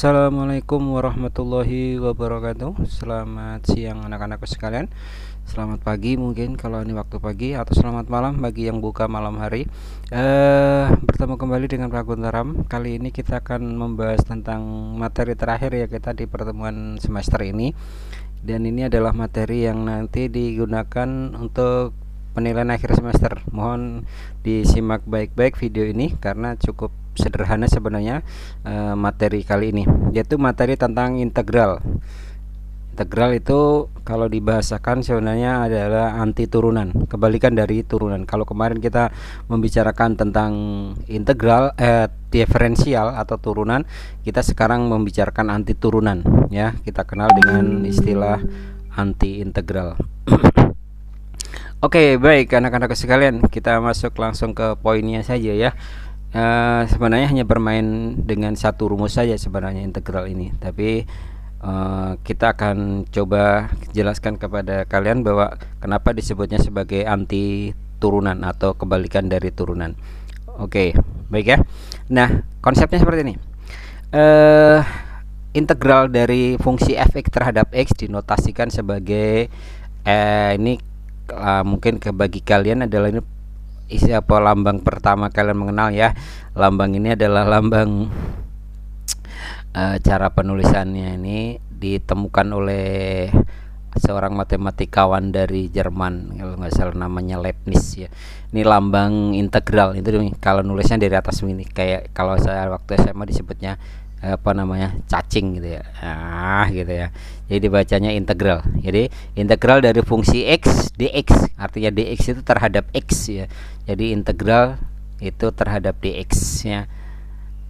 Assalamualaikum warahmatullahi wabarakatuh. Selamat siang anak-anakku sekalian. Selamat pagi mungkin kalau ini waktu pagi, atau selamat malam bagi yang buka malam hari. Bertemu kembali dengan Pak Guntaram. Kali ini kita akan membahas tentang materi terakhir ya kita di pertemuan semester ini. Dan ini adalah materi yang nanti digunakan untuk penilaian akhir semester. Mohon disimak baik-baik video ini karena cukup sederhana sebenarnya materi kali ini, yaitu materi tentang integral. Integral itu kalau dibahasakan sebenarnya adalah anti turunan, kebalikan dari turunan. Kalau kemarin kita membicarakan tentang integral diferensial atau turunan, kita sekarang membicarakan anti turunan ya. Kita kenal dengan istilah anti integral. Oke, baik anak-anak sekalian, kita masuk langsung ke poinnya saja ya. Sebenarnya hanya bermain dengan satu rumus saja sebenarnya integral ini, tapi kita akan coba jelaskan kepada kalian bahwa kenapa disebutnya sebagai anti turunan atau kebalikan dari turunan. Oke, baik ya. Nah, konsepnya seperti ini. Integral dari fungsi f(x) terhadap x dinotasikan sebagai ini mungkin bagi kalian adalah ini apa lambang pertama kalian mengenal ya. Lambang ini adalah lambang cara penulisannya ini ditemukan oleh seorang matematikawan dari Jerman, kalau nggak salah namanya Leibniz ya. Ini lambang integral itu kalau nulisnya dari atas ini, kayak kalau saya waktu SMA disebutnya apa namanya, cacing gitu ya, gitu ya. Jadi dibacanya integral. Jadi integral dari fungsi x dx, artinya dx itu terhadap x ya. Jadi integral itu terhadap dx ya.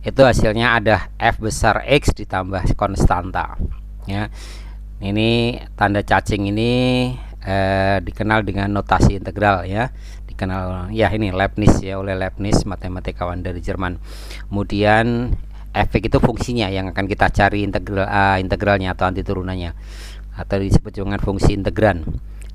Itu hasilnya ada f besar x ditambah konstanta ya. Ini tanda cacing ini dikenal dengan notasi integral ya. Dikenal ya, ini Leibniz ya, oleh Leibniz, matematikawan dari Jerman. Kemudian f(x) itu fungsinya yang akan kita cari integralnya atau anti turunannya, atau disebut dengan fungsi integran.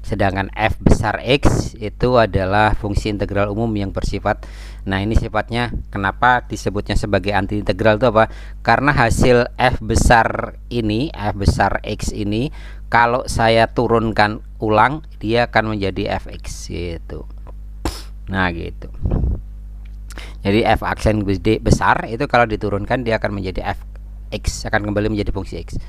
Sedangkan f besar x itu adalah fungsi integral umum yang bersifat, nah ini sifatnya kenapa disebutnya sebagai anti integral itu apa? Karena hasil f besar ini, f besar x ini, kalau saya turunkan ulang dia akan menjadi fx gitu. Nah gitu. Jadi f aksen gede besar itu kalau diturunkan dia akan menjadi fx, akan kembali menjadi fungsi x.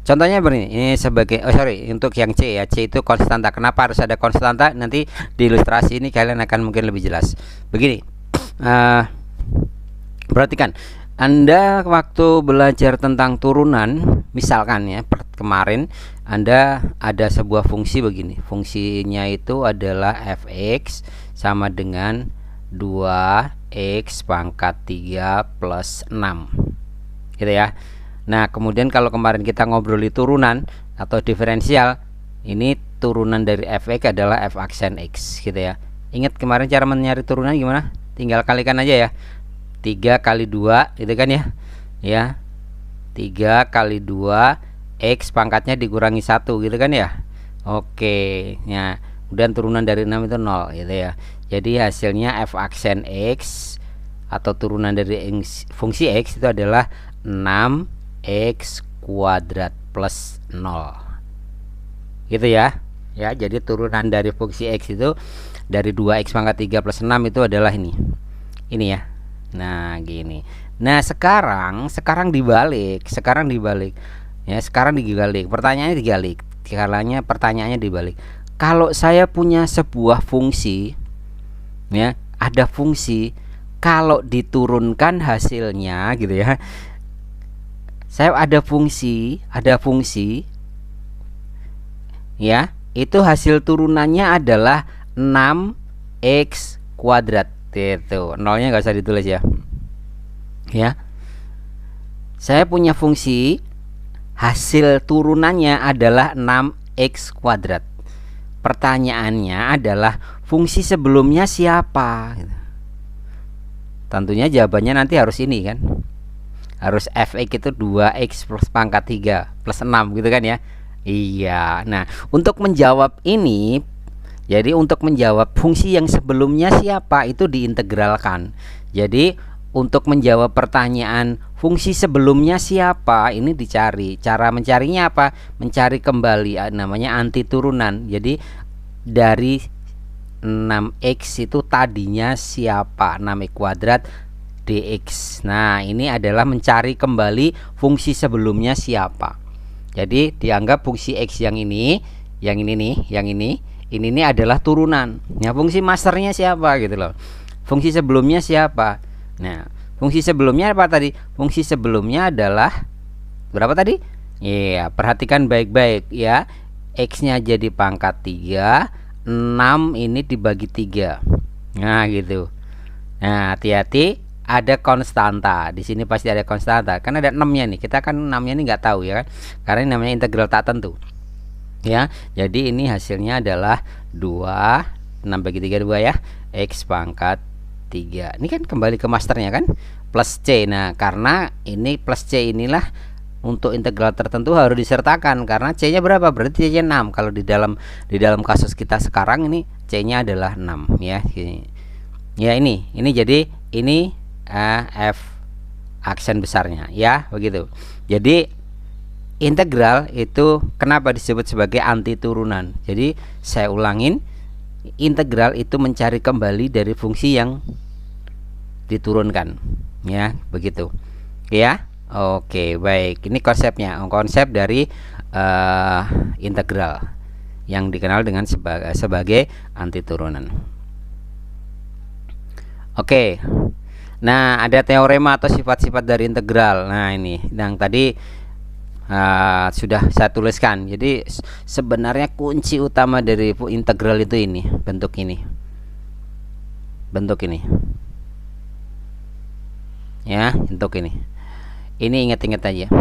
Contohnya begini, ini sebagai untuk yang c ya, c itu konstanta. Kenapa harus ada konstanta? Nanti di ilustrasi ini kalian akan mungkin lebih jelas. Begini, perhatikan, Anda waktu belajar tentang turunan, misalkan ya kemarin Anda ada sebuah fungsi begini, fungsinya itu adalah fx sama dengan 2x pangkat 3 plus 6 gitu ya. Nah kemudian kalau kemarin kita ngobrol di turunan atau diferensial, ini turunan dari fx adalah f aksen x gitu ya. Ingat kemarin cara mencari turunan gimana? Tinggal kalikan aja ya, 3 kali 2 gitu kan ya. Ya, 3 kali 2 x pangkatnya dikurangi 1 gitu kan ya. Oke ya, kemudian turunan dari 6 itu 0 gitu ya. Jadi hasilnya f aksen x atau turunan dari fungsi x itu adalah 6x kuadrat plus 0 gitu ya. Ya, jadi turunan dari fungsi x itu dari 2x pangkat 3 plus 6 itu adalah ini ya. Nah gini. Nah sekarang dibalik ya, sekarang dibalik pertanyaannya dibalik. Kalau saya punya sebuah fungsi ya, ada fungsi, kalau diturunkan hasilnya gitu ya, saya ada fungsi ya, itu hasil turunannya adalah 6x kuadrat itu, nolnya nggak usah ditulis ya. Ya, saya punya fungsi hasil turunannya adalah 6x kuadrat. Pertanyaannya adalah fungsi sebelumnya siapa? Tentunya jawabannya nanti harus ini kan, harus fx itu 2x plus pangkat 3 plus 6 gitu kan ya. Iya. Nah untuk menjawab ini, jadi untuk menjawab fungsi yang sebelumnya siapa itu diintegralkan. Jadi untuk menjawab pertanyaan fungsi sebelumnya siapa, ini dicari. Cara mencarinya apa? Mencari kembali, namanya anti turunan. Jadi dari 6x itu tadinya siapa, 6x kuadrat dx. Nah ini adalah mencari kembali fungsi sebelumnya siapa. Jadi dianggap fungsi x yang ini nih, yang ini nih adalah turunan. Nah fungsi masternya siapa gitu loh. Fungsi sebelumnya siapa. Nah fungsi sebelumnya apa tadi? Fungsi sebelumnya adalah berapa tadi? Iya, perhatikan baik-baik ya. X nya jadi pangkat 3, 6 ini dibagi 3. Nah gitu. Nah hati-hati, ada konstanta di sini, pasti ada konstanta kan, ada 6-nya nih. Kita kan 6-nya ini nggak tahu ya kan, karena ini namanya integral tak tentu ya. Jadi ini hasilnya adalah 2, 6 bagi 3 2 ya, x pangkat 3. Ini kan kembali ke masternya kan, plus c. Nah karena ini plus c inilah untuk integral tertentu harus disertakan, karena c nya berapa, berarti c nya 6. Kalau di dalam kasus kita sekarang ini c nya adalah 6 ya. Ya ini jadi ini f aksen besarnya ya, begitu. Jadi integral itu kenapa disebut sebagai anti turunan? Jadi saya ulangin, integral itu mencari kembali dari fungsi yang diturunkan ya, begitu ya. Oke baik, ini konsepnya, konsep dari integral yang dikenal dengan sebagai anti turunan. Oke. Nah ada teorema atau sifat-sifat dari integral. Nah ini yang tadi sudah saya tuliskan. Jadi sebenarnya kunci utama dari integral itu ini, bentuk ini ya, bentuk ini ingat-ingat aja.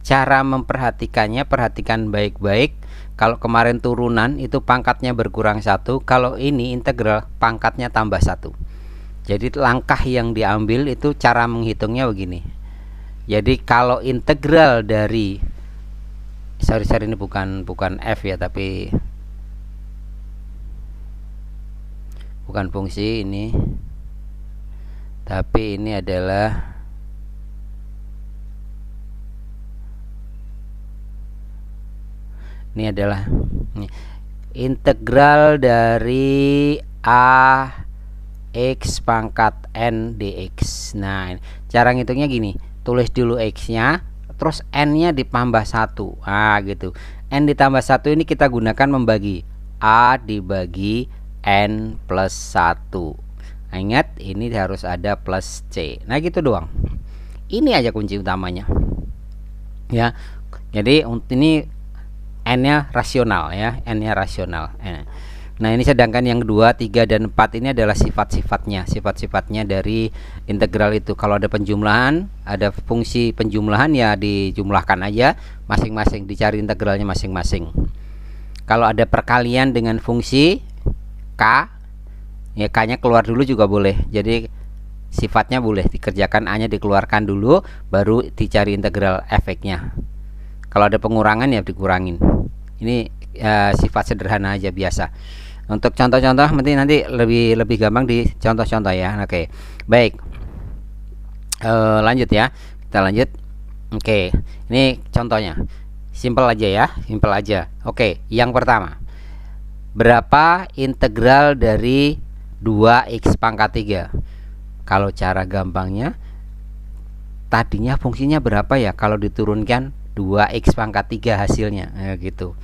Cara memperhatikannya, perhatikan baik-baik. Kalau kemarin turunan itu pangkatnya berkurang 1, kalau ini integral pangkatnya tambah 1. Jadi langkah yang diambil itu cara menghitungnya begini. Jadi kalau integral dari sorry ini bukan f ya, tapi bukan fungsi ini, tapi ini adalah integral dari a x pangkat n dx. Nah cara ngitungnya gini, tulis dulu x nya, terus n nya ditambah 1. Gitu. N ditambah 1 ini kita gunakan membagi a dibagi n plus 1. Ingat ini harus ada plus c. Nah gitu doang, ini aja kunci utamanya ya. Jadi ini n nya rasional ya, n nya rasional. Nah ini sedangkan yang 2, 3, dan 4 ini adalah sifat-sifatnya dari integral itu. Kalau ada penjumlahan, ada fungsi penjumlahan ya dijumlahkan aja masing-masing, dicari integralnya masing-masing. Kalau ada perkalian dengan fungsi k ya, k nya keluar dulu juga boleh. Jadi sifatnya boleh dikerjakan, a nya dikeluarkan dulu baru dicari integral efeknya. Kalau ada pengurangan ya dikurangin. Ini sifat sederhana aja biasa. Untuk contoh-contoh nanti lebih gampang di contoh-contoh ya. Oke baik, lanjut ya, kita lanjut. Oke ini contohnya simple aja ya, simple aja. Oke yang pertama, berapa integral dari 2x pangkat 3? Kalau cara gampangnya, tadinya fungsinya berapa ya kalau diturunkan 2x pangkat 3 hasilnya gitu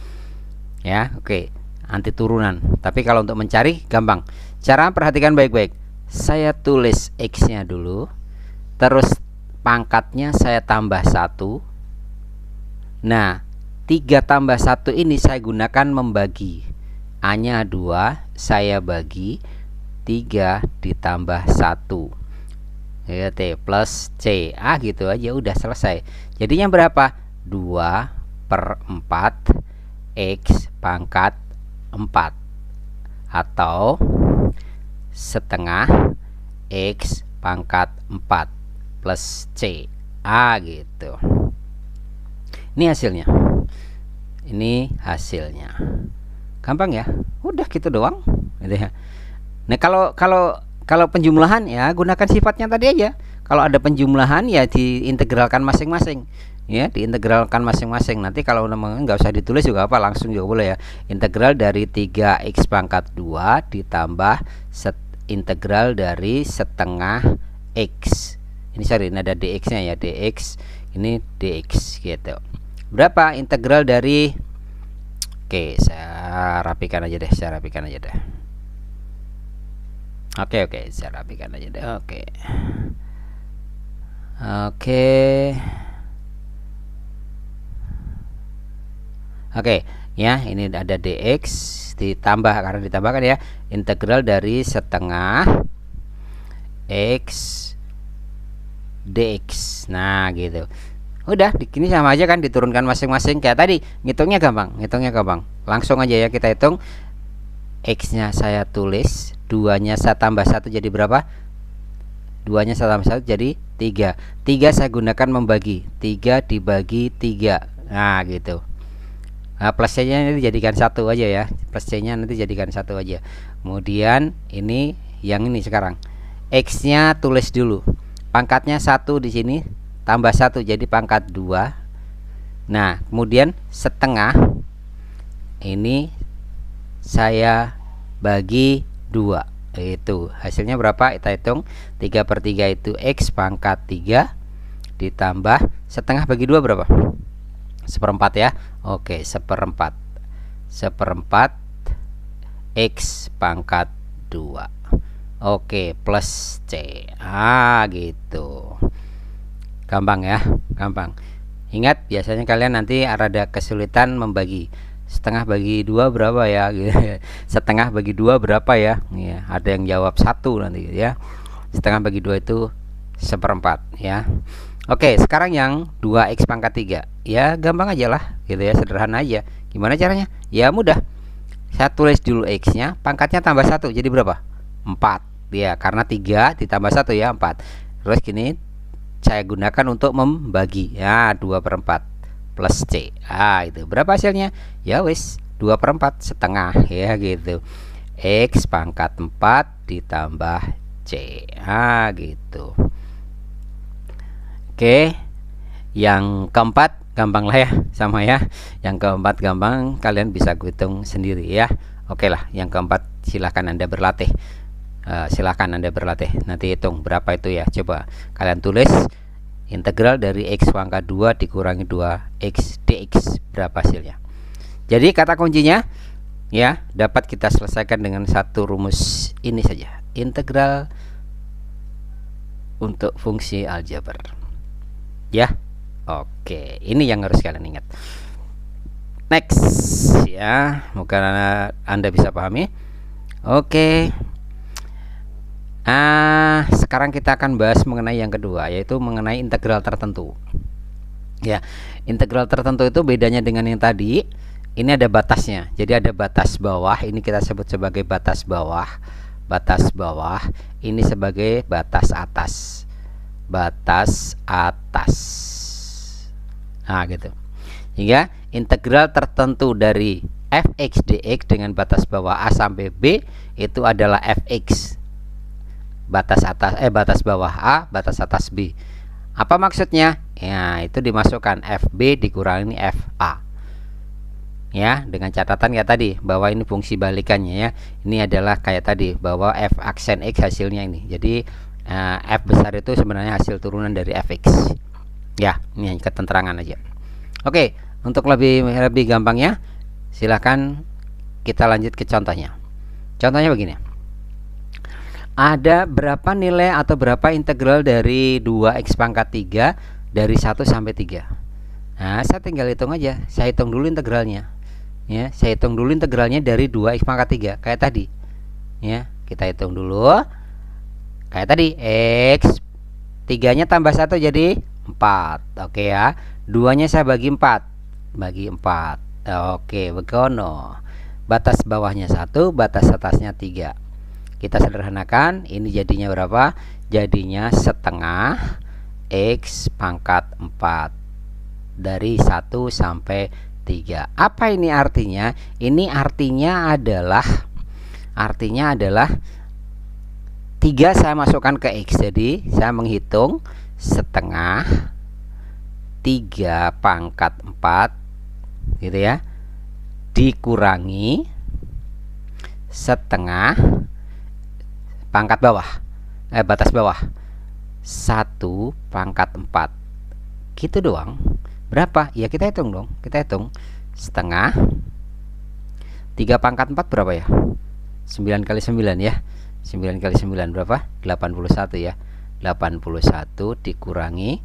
ya. Oke anti turunan. Tapi kalau untuk mencari gampang, cara perhatikan baik-baik. Saya tulis x nya dulu, terus pangkatnya saya tambah 1. Nah 3 tambah 1 ini saya gunakan membagi, a nya 2, saya bagi 3 ditambah 1 ya, t plus c. Gitu aja udah selesai. Jadinya berapa? 2/4 x pangkat 4 atau setengah x pangkat 4 plus c. Gitu. Ini hasilnya. Gampang ya. Udah gitu doang gitu ya. Nah kalau penjumlahan ya gunakan sifatnya tadi aja. kalau ada penjumlahan ya diintegralkan masing-masing. Ya, diintegralkan masing-masing. Nanti kalau nggak usah ditulis juga apa, langsung juga boleh ya. Integral dari 3x pangkat 2 ditambah integral dari setengah x. Ini sorry, ini ada dx-nya ya, dx. Ini dx gitu. Berapa integral dari, oke, saya rapikan aja deh, Oke, saya rapikan aja deh. Oke, ya, ini ada dx ditambah, karena ditambahkan ya, integral dari setengah x dx. Nah, gitu. Udah, ini sama aja kan, diturunkan masing-masing kayak tadi. Ngitungnya gampang. Langsung aja ya kita hitung. X-nya saya tulis, 2-nya saya tambah 1 jadi berapa? 2-nya saya tambah 1 jadi 3. 3 saya gunakan membagi. 3 dibagi 3. Nah, gitu. Nah, plus C-nya nanti jadikan 1 aja ya. Kemudian ini yang ini sekarang. X-nya tulis dulu. Pangkatnya 1 di sini, tambah 1 jadi pangkat 2. Nah, kemudian setengah ini saya bagi 2. Itu hasilnya berapa? Kita hitung. 3/3 itu X pangkat 3 ditambah setengah bagi 2 berapa? 1/4 ya. Oke, 1/4 X pangkat 2. Oke, plus C. Gitu. Gampang ya, gampang. Ingat, biasanya kalian nanti ada kesulitan membagi. Setengah bagi 2 berapa ya? Setengah bagi 2 berapa ya? Ya, ada yang jawab 1 nanti ya. Setengah bagi 2 itu 1/4 ya. Oke, sekarang yang 2x pangkat 3. Ya, gampang aja lah gitu ya, sederhana aja. Gimana caranya? Ya mudah. Saya tulis dulu x-nya, pangkatnya tambah 1 jadi berapa? 4. Ya, karena 3 ditambah 1 ya, 4. Terus gini saya gunakan untuk membagi. Ya, 2/4 plus C. Itu berapa hasilnya? Ya wis, 2/4 setengah ya gitu. X pangkat 4 ditambah C. Gitu. Oke, yang keempat gampang lah ya, sama ya. Yang keempat gampang, kalian bisa hitung sendiri ya. Oke lah, yang keempat silahkan Anda berlatih. Nanti hitung berapa itu ya. Coba kalian tulis integral dari x pangkat 2 dikurangi 2x dx, berapa hasilnya. Jadi kata kuncinya ya, dapat kita selesaikan dengan satu rumus ini saja. Integral untuk fungsi aljabar. Ya, oke, ini yang harus kalian ingat. Next ya, mungkin Anda bisa pahami. Oke. Sekarang kita akan bahas mengenai yang kedua, yaitu mengenai integral tertentu. Ya, integral tertentu itu bedanya dengan yang tadi. Ini ada batasnya. Jadi ada batas bawah, ini kita sebut sebagai batas bawah. Batas bawah, ini sebagai batas atas. Gitu. Hingga integral tertentu dari fx dx dengan batas bawah a sampai b itu adalah fx. Batas bawah a, batas atas b. Apa maksudnya? Ya, itu dimasukkan fb dikurangi fa. Ya, dengan catatan ya tadi bahwa ini fungsi balikannya ya. Ini adalah kayak tadi bahwa f aksen x hasilnya ini. Jadi f besar itu sebenarnya hasil turunan dari fx. Ya, ini keterangan aja. Oke, untuk lebih gampangnya silahkan kita lanjut ke contohnya. Contohnya begini. Ada berapa nilai atau berapa integral dari 2x pangkat 3 dari 1 sampai 3. Nah, saya tinggal hitung aja. Saya hitung dulu integralnya. Ya, saya hitung dulu integralnya dari 2x pangkat 3 kayak tadi. Ya, kita hitung dulu. Kayak tadi, x 3-nya tambah 1 jadi 4. Oke ya. 2-nya saya bagi 4. Oke, begono. Batas bawahnya 1, batas atasnya 3. Kita sederhanakan, ini jadinya berapa? Jadinya setengah x pangkat 4 dari 1 sampai 3. Apa ini artinya? Ini artinya adalah 3 saya masukkan ke X. Jadi saya menghitung setengah 3 pangkat 4 gitu ya, dikurangi setengah pangkat bawah, batas bawah 1 pangkat 4 gitu doang. Berapa? Ya kita hitung dong, kita hitung setengah 3 pangkat 4 berapa ya? 9 kali 9 ya, 9 kali 9 berapa? 81 ya. 81 dikurangi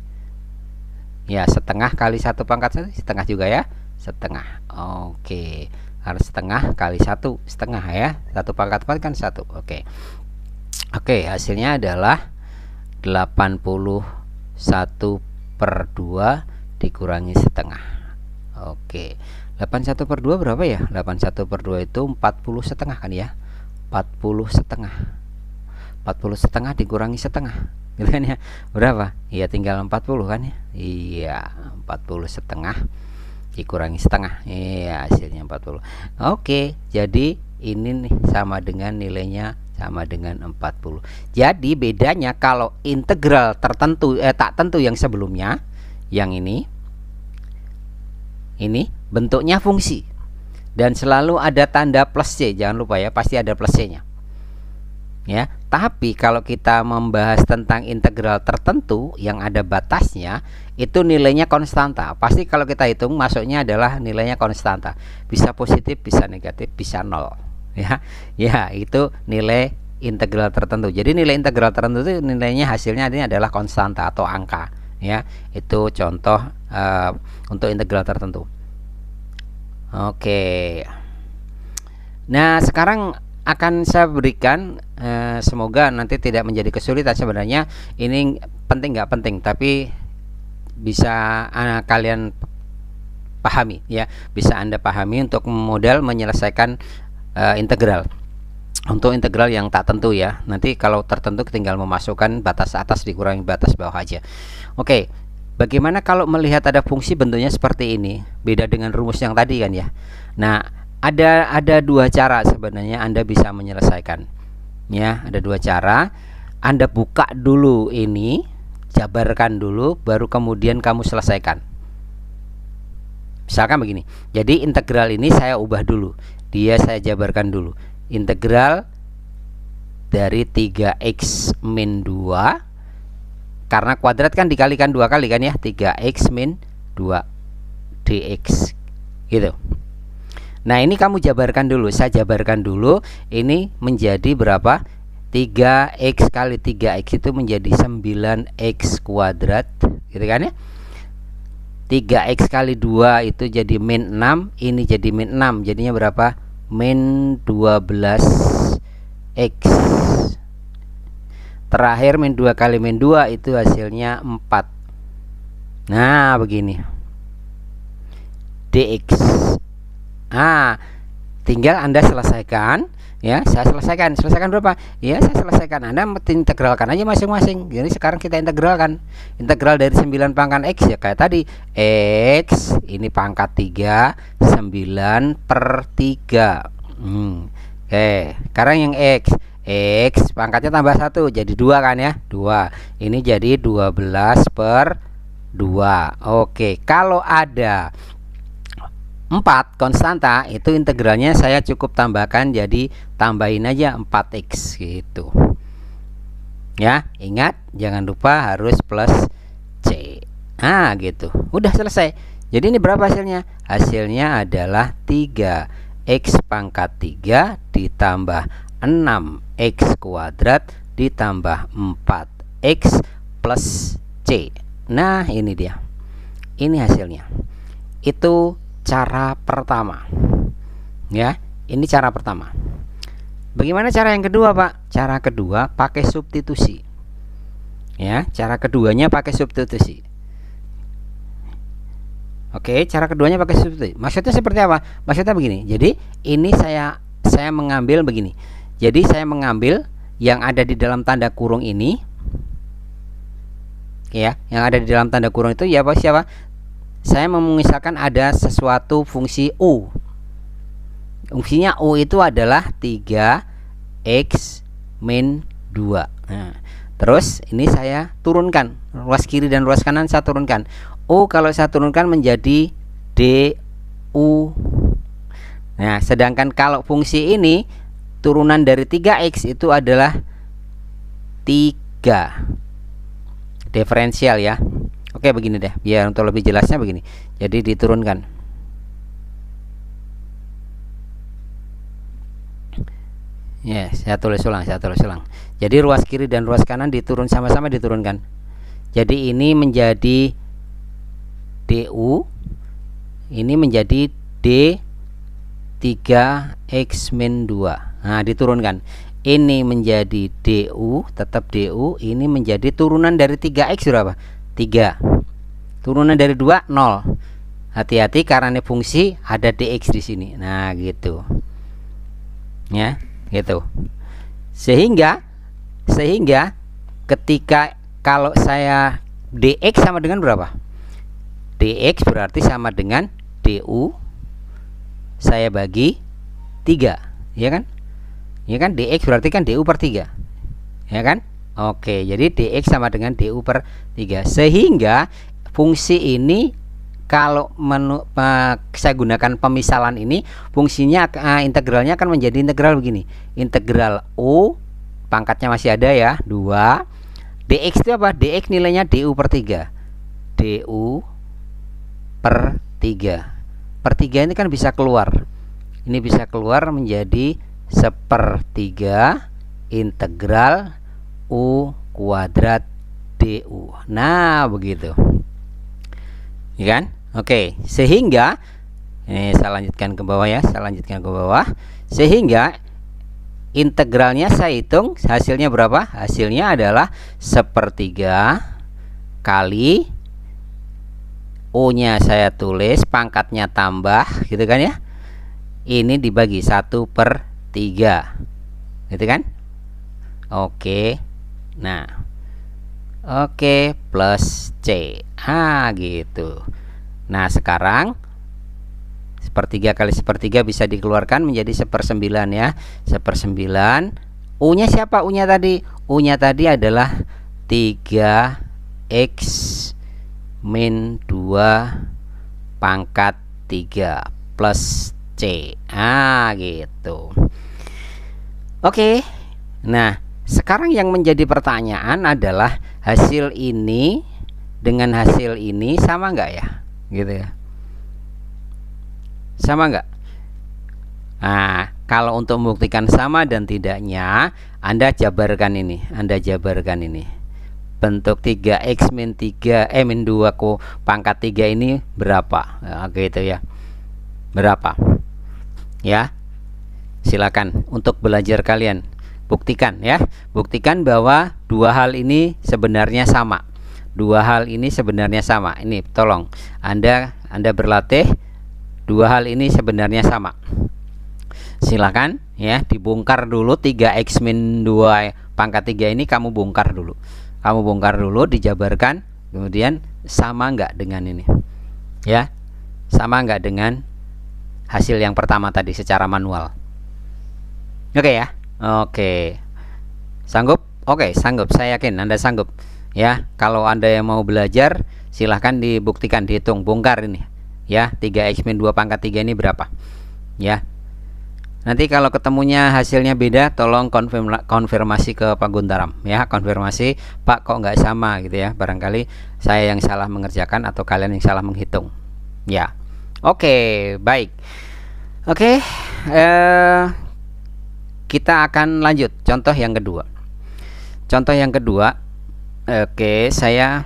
ya setengah kali 1 pangkat 1 setengah juga ya, setengah. Oke, harus setengah kali 1 setengah ya, 1 pangkat 4 kan 1. Oke, hasilnya adalah 81/2 dikurangi setengah. Oke, 81/2 berapa ya? 81/2 itu 40 setengah kan ya, 40 setengah. 40 setengah dikurangi setengah gitu kan ya, berapa? Iya tinggal 40 kan ya. Iya, 40 setengah dikurangi setengah, iya hasilnya 40. Oke, jadi ini nih sama dengan nilainya sama dengan 40. Jadi bedanya kalau integral tertentu tak tentu yang sebelumnya, yang ini bentuknya fungsi dan selalu ada tanda plus C, jangan lupa ya, pasti ada plus C nya ya. Tapi kalau kita membahas tentang integral tertentu yang ada batasnya, itu nilainya konstanta. Pasti kalau kita hitung masuknya adalah nilainya konstanta, bisa positif, bisa negatif, bisa nol ya. Ya, itu nilai integral tertentu. Jadi nilai integral tertentu itu nilainya hasilnya ini adalah konstanta atau angka ya. Itu contoh untuk integral tertentu. Oke, nah sekarang akan saya berikan, semoga nanti tidak menjadi kesulitan. Sebenarnya ini penting nggak penting, tapi bisa kalian pahami ya, bisa Anda pahami untuk modal menyelesaikan integral. Untuk integral yang tak tentu ya, nanti kalau tertentu tinggal memasukkan batas atas dikurangi batas bawah aja. Oke, bagaimana kalau melihat ada fungsi bentuknya seperti ini, beda dengan rumus yang tadi kan ya. Nah, ada dua cara sebenarnya Anda bisa menyelesaikan ya, ada dua cara. Anda buka dulu ini, jabarkan dulu, baru kemudian kamu selesaikan. Misalkan begini, jadi integral ini saya ubah dulu, dia saya jabarkan dulu. Integral dari 3x min 2, karena kuadrat kan dikalikan 2 kali kan ya, 3x min 2 dx gitu. Nah ini kamu jabarkan dulu, saya jabarkan dulu, ini menjadi berapa? 3x kali 3x itu menjadi 9x kuadrat gitu kan ya. 3x kali 2 itu jadi min 6, ini jadi min 6, jadinya berapa? Min 12x. Terakhir min 2 kali min 2 itu hasilnya 4. Nah begini dx. Tinggal Anda selesaikan ya. Saya selesaikan berapa ya, saya selesaikan. Anda integralkan aja masing-masing. Jadi sekarang kita integralkan. Integral dari 9 pangkat x ya kayak tadi, x ini pangkat 3, 9/3. Oke, sekarang yang x pangkatnya tambah 1 jadi 2 kan ya, 2. Ini jadi 12/2. Oke, kalau ada 4 konstanta itu integralnya saya cukup tambahkan, jadi tambahin aja 4x gitu ya. Ingat jangan lupa harus plus c. Gitu, udah selesai. Jadi ini berapa hasilnya? Hasilnya adalah 3x pangkat 3 ditambah 6x kuadrat ditambah 4x plus c. Nah ini dia, ini hasilnya. Itu cara pertama ya, ini cara pertama. Bagaimana cara yang kedua Pak? Cara kedua pakai substitusi ya, cara keduanya pakai substitusi. Oke, cara keduanya pakai substitusi. Maksudnya seperti apa? Maksudnya begini, jadi ini saya mengambil begini. Jadi saya mengambil yang ada di dalam tanda kurung ini ya, yang ada di dalam tanda kurung itu ya Pak, siapa? Saya misalkan ada sesuatu fungsi u. Fungsinya u itu adalah 3x min 2. Nah, terus ini saya turunkan ruas kiri dan ruas kanan, saya turunkan. Kalau saya turunkan menjadi DU. Nah, sedangkan kalau fungsi ini turunan dari 3x itu adalah 3. Diferensial ya. Oke, begini deh, biar untuk lebih jelasnya begini. Jadi diturunkan. Ya, saya tulis ulang. Jadi ruas kiri dan ruas kanan sama-sama diturunkan. Jadi ini menjadi DU, ini menjadi D 3x min 2. Nah, diturunkan. Ini menjadi DU, tetap DU, ini menjadi turunan dari 3x berapa? 3. Turunan dari 2 0. Hati-hati karena ini fungsi ada dx di sini. Nah, gitu. Ya, gitu. Sehingga ketika kalau saya dx sama dengan berapa? Dx berarti sama dengan du saya bagi 3, ya kan? Ya kan, dx berarti kan du per 3. Ya kan? Oke, jadi dx sama dengan du per 3. Sehingga fungsi ini kalau saya gunakan pemisalan ini, fungsinya integralnya akan menjadi integral begini. Integral u pangkatnya masih ada ya, 2. Dx itu apa? Dx nilainya du per 3. Du per 3. Per 3 ini kan bisa keluar. Ini bisa keluar menjadi 1/3 integral u kuadrat du. Nah, begitu. Ya kan? Oke, sehingga ini saya lanjutkan ke bawah ya, sehingga integralnya saya hitung, hasilnya berapa? Hasilnya adalah 1/3 kali U nya saya tulis, pangkatnya tambah, gitu kan ya. Ini dibagi 1/3, gitu kan? Oke. Nah, oke, plus C. Gitu. Nah, sekarang 1/3 kali 1/3 bisa dikeluarkan menjadi 1/9 ya. 1/9. U nya siapa? U nya tadi adalah 3x min 2 pangkat 3 plus C. Gitu. Oke. Nah, sekarang yang menjadi pertanyaan adalah hasil ini dengan hasil ini sama nggak ya? Gitu ya. Sama nggak? Nah, kalau untuk membuktikan sama dan tidaknya, Anda jabarkan ini. Bentuk 3x min 2 pangkat 3 ini berapa? Gitu ya. Berapa? Ya. Silakan untuk belajar kalian. Buktikan ya. Buktikan bahwa dua hal ini sebenarnya sama. Ini tolong Anda berlatih, dua hal ini sebenarnya sama. Silakan ya, dibongkar dulu 3x min 2 pangkat 3 ini, kamu bongkar dulu, dijabarkan, kemudian sama nggak dengan ini ya, sama nggak dengan hasil yang pertama tadi secara manual. Oke ya, oke, sanggup? Oke, sanggup, saya yakin Anda sanggup ya. Kalau Anda yang mau belajar, silahkan dibuktikan, dihitung, bongkar ini ya, 3x min 2 pangkat 3 ini berapa ya. Nanti kalau ketemunya hasilnya beda, tolong konfirmasi ke Pak Guntaram ya, konfirmasi, Pak kok nggak sama gitu ya, barangkali saya yang salah mengerjakan atau kalian yang salah menghitung ya. Oke, baik. Oke, kita akan lanjut contoh yang kedua. Oke, saya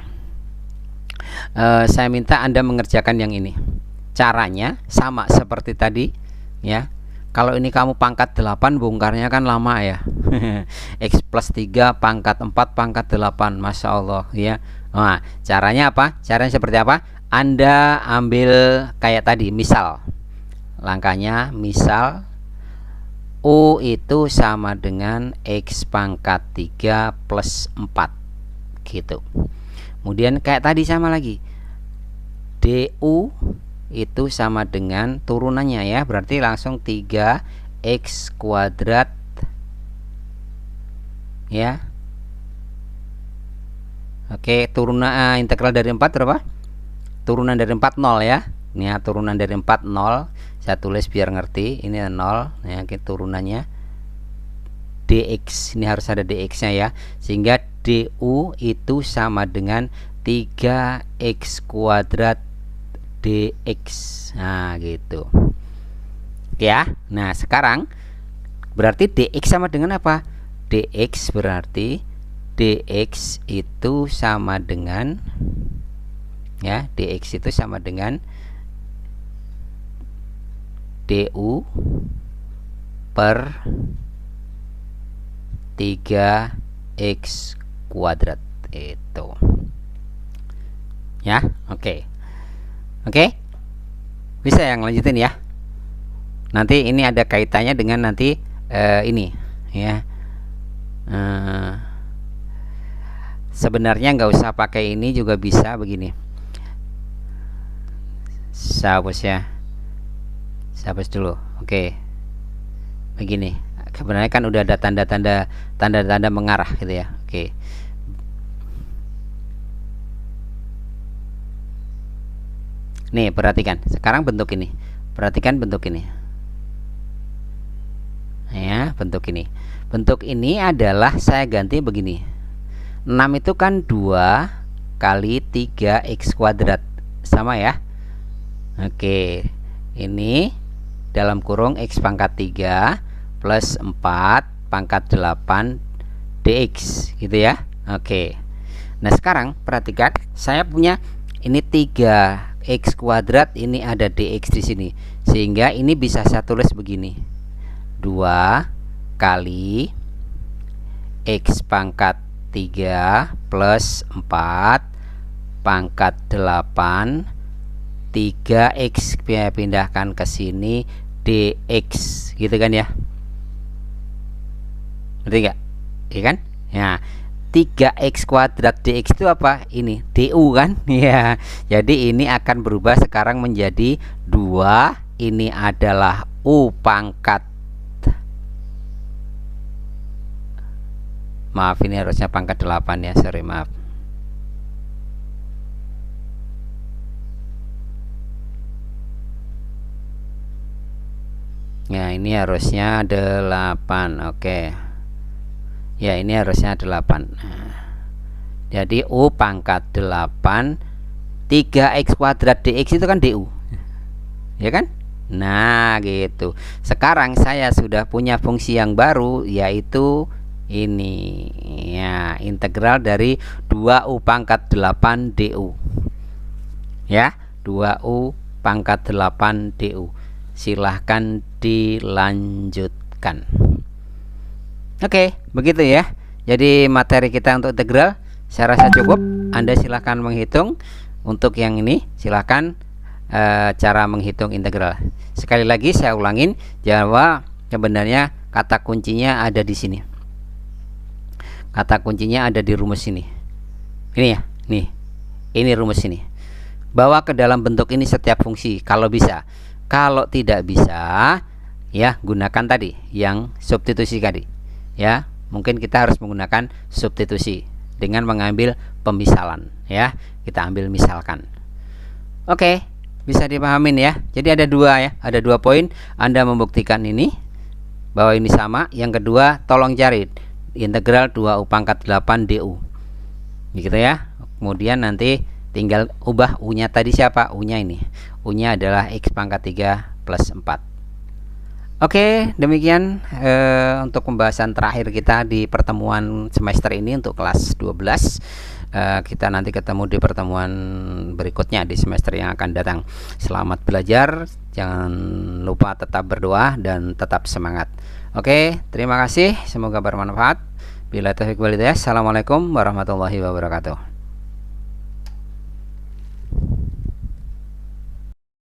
minta Anda mengerjakan yang ini. Caranya sama seperti tadi ya. Kalau ini kamu pangkat 8, bongkarnya kan lama ya. X plus 3 pangkat 4 pangkat 8, Masya Allah ya. Nah, caranya apa? Caranya seperti apa? Anda ambil kayak tadi, misal langkahnya, misal U itu sama dengan X pangkat 3 plus 4 gitu. Kemudian kayak tadi sama lagi, DU itu sama dengan turunannya ya, berarti langsung 3x kuadrat ya. Oke, turunan integral dari 4 berapa? Turunan dari 4 0 ya. Ini ya, turunan dari 4 0. Saya tulis biar ngerti. Ini 0 ya, turunannya dx. Ini harus ada dx-nya ya. Sehingga du itu sama dengan 3x kuadrat dx. Nah, gitu. Ya. Nah, sekarang berarti dx sama dengan apa? Dx berarti dx itu sama dengan ya, dx itu sama dengan du per 3x kuadrat itu. Ya, oke. Oke. Bisa yang lanjutin ya. Nanti ini ada kaitannya dengan nanti ini ya. Sebenarnya nggak usah pakai ini juga bisa begini. Hapus ya. Hapus dulu. Oke. Begini. Sebenarnya kan udah ada tanda-tanda mengarah gitu ya. Oke. Nih, perhatikan. Sekarang bentuk ini. Perhatikan bentuk ini. Ya, bentuk ini. Bentuk ini adalah saya ganti begini. 6 itu kan 2 kali 3x kuadrat. Sama ya. Oke. Ini dalam kurung x pangkat 3 plus 4 pangkat 8 dx gitu ya. Oke. Nah, sekarang perhatikan, saya punya ini 3x kuadrat, ini ada dx di sini. Sehingga ini bisa saya tulis begini. 2 kali x pangkat 3 plus 4 pangkat 8 3x pindahkan ke sini dx gitu kan ya. Ngerti nggak? Iya kan? Ya, 3x kuadrat dx itu apa? Ini du kan? Ya. Jadi ini akan berubah sekarang menjadi 2. Ini adalah u pangkat, maaf ini harusnya pangkat 8 ya, sorry maaf. Ya, ini harusnya 8. Oke. Ya, ini harusnya 8. Jadi u pangkat 8 3x kuadrat dx itu kan du. Ya kan? Nah, gitu. Sekarang saya sudah punya fungsi yang baru, yaitu ini ya, integral dari 2u pangkat 8 du. Ya, 2u pangkat 8 du. Silahkan dilanjutkan. Oke, begitu ya. Jadi materi kita untuk integral saya rasa cukup. Anda silahkan menghitung. Untuk yang ini silahkan cara menghitung integral. Sekali lagi saya ulangin, bahwa sebenarnya kata kuncinya ada di sini. Kata kuncinya ada di rumus ini. Ini ya, nih. Ini rumus ini. Bawa ke dalam bentuk ini setiap fungsi kalau bisa. Kalau tidak bisa, ya gunakan tadi yang substitusi tadi. Ya, mungkin kita harus menggunakan substitusi dengan mengambil pemisalan. Ya, kita ambil misalkan. Oke, bisa dipahamin ya. Jadi ada dua ya, ada 2 poin. Anda membuktikan ini bahwa ini sama. Yang kedua, tolong cari integral 2u pangkat 8 du. Gitu ya. Kemudian nanti tinggal ubah u-nya tadi siapa? U-nya ini. U-nya adalah x pangkat 3 plus 4. Oke, demikian untuk pembahasan terakhir kita di pertemuan semester ini untuk kelas 12. Kita nanti ketemu di pertemuan berikutnya di semester yang akan datang. Selamat belajar, jangan lupa tetap berdoa dan tetap semangat. Oke, terima kasih, semoga bermanfaat. Bila taufiq wal hidayah. Assalamualaikum warahmatullahi wabarakatuh.